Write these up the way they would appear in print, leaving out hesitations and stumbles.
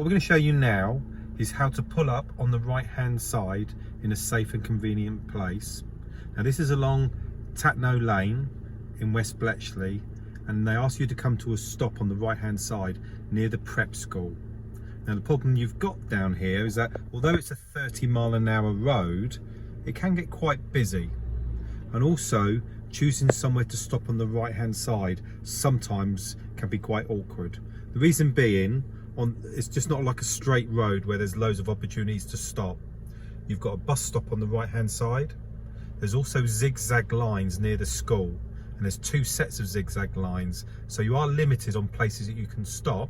What we're going to show you now is how to pull up on the right hand side in a safe and convenient place. Now this is along Tattenhoe Lane in West Bletchley, and they ask you to come to a stop on the right hand side near the prep school. Now the problem you've got down here is that although it's a 30-mile-an-hour road, it can get quite busy, and also choosing somewhere to stop on the right hand side sometimes can be quite awkward. The reason being, it's just not like a straight road where there's loads of opportunities to stop. You've got a bus stop on the right hand side. There's also zigzag lines near the school, and there's 2 sets of zigzag lines, so you are limited on places that you can stop.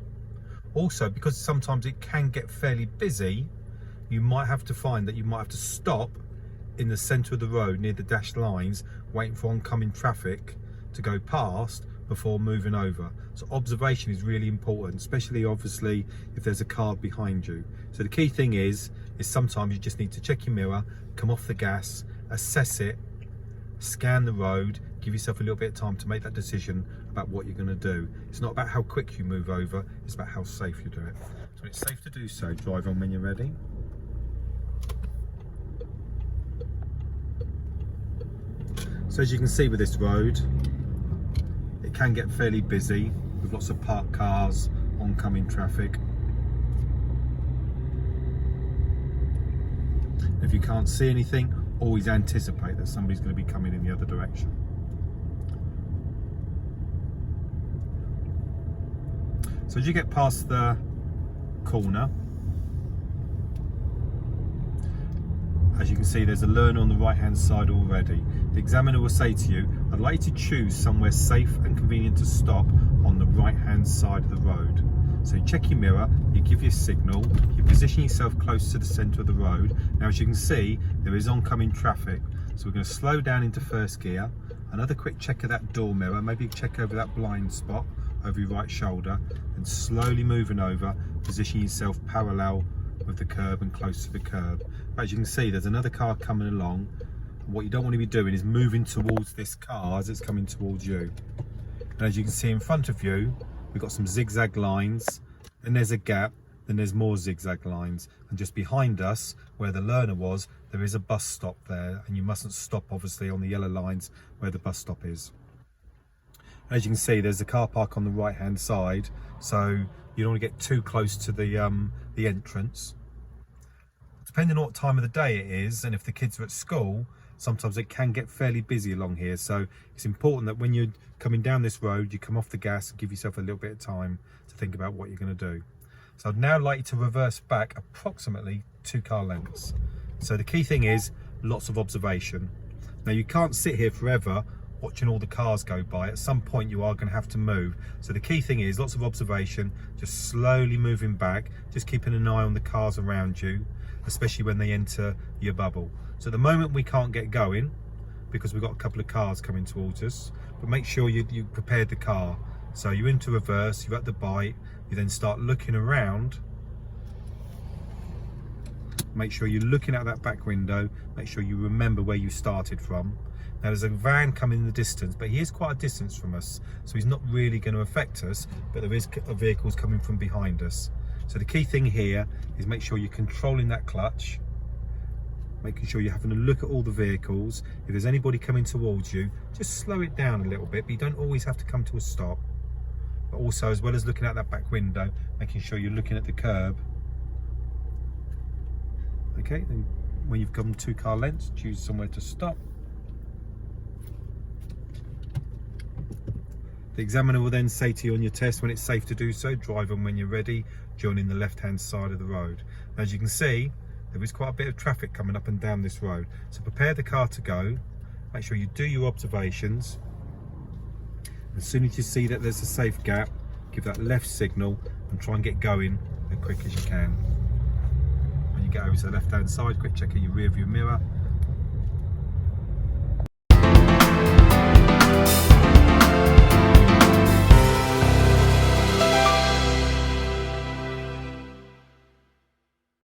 Also, because sometimes it can get fairly busy, you might have to find that you might have to stop in the centre of the road near the dashed lines, waiting for oncoming traffic to go past before moving over. So observation is really important, especially obviously if there's a car behind you. So the key thing is sometimes you just need to check your mirror, come off the gas, assess it, scan the road, give yourself a little bit of time to make that decision about what you're going to do. It's not about how quick you move over, it's about how safe you do it. So when it's safe to do so, drive on when you're ready. So as you can see with this road, it can get fairly busy with lots of parked cars, oncoming traffic. If you can't see anything, always anticipate that somebody's going to be coming in the other direction. So as you get past the corner, as you can see, there's a learner on the right hand side already. The examiner will say to you, I'd like you to choose somewhere safe and convenient to stop on the right hand side of the road. So you check your mirror, you give your signal, you position yourself close to the centre of the road. Now as you can see, there is oncoming traffic. So we're going to slow down into first gear. Another quick check of that door mirror, maybe check over that blind spot over your right shoulder, and slowly moving over, position yourself parallel with the curb and close to the curb. But as you can see, there's another car coming along. What you don't want to be doing is moving towards this car as it's coming towards you. And as you can see in front of you, we've got some zigzag lines, then there's a gap, then there's more zigzag lines, and just behind us where the learner was, there is a bus stop there, and you mustn't stop obviously on the yellow lines where the bus stop is. As you can see, there's a car park on the right hand side, so you don't want to get too close to the entrance. Depending on what time of the day it is, and if the kids are at school, sometimes it can get fairly busy along here. So it's important that when you're coming down this road, you come off the gas and give yourself a little bit of time to think about what you're going to do. So I'd now like you to reverse back approximately 2 car lengths. So the key thing is lots of observation. Now you can't sit here forever watching all the cars go by. At some point you are going to have to move. So the key thing is lots of observation, just slowly moving back, just keeping an eye on the cars around you, especially when they enter your bubble. So at the moment we can't get going because we've got a couple of cars coming towards us, but make sure you prepared the car. So you're into reverse, you're at the bite, you then start looking around. Make sure you're looking at that back window, make sure you remember where you started from. Now there's a van coming in the distance, but he is quite a distance from us, so he's not really going to affect us, but there is vehicles coming from behind us. So the key thing here is make sure you're controlling that clutch, making sure you're having a look at all the vehicles. If there's anybody coming towards you, just slow it down a little bit, but you don't always have to come to a stop. But also, as well as looking out that back window, making sure you're looking at the curb. Okay, then when you've come 2 car lengths, choose somewhere to stop. The examiner will then say to you on your test when it's safe to do so, drive on when you're ready, joining the left hand side of the road. As you can see, there is quite a bit of traffic coming up and down this road. So prepare the car to go, make sure you do your observations. As soon as you see that there's a safe gap, give that left signal and try and get going as quick as you can. When you get over to the left hand side, quick check of your rear view mirror,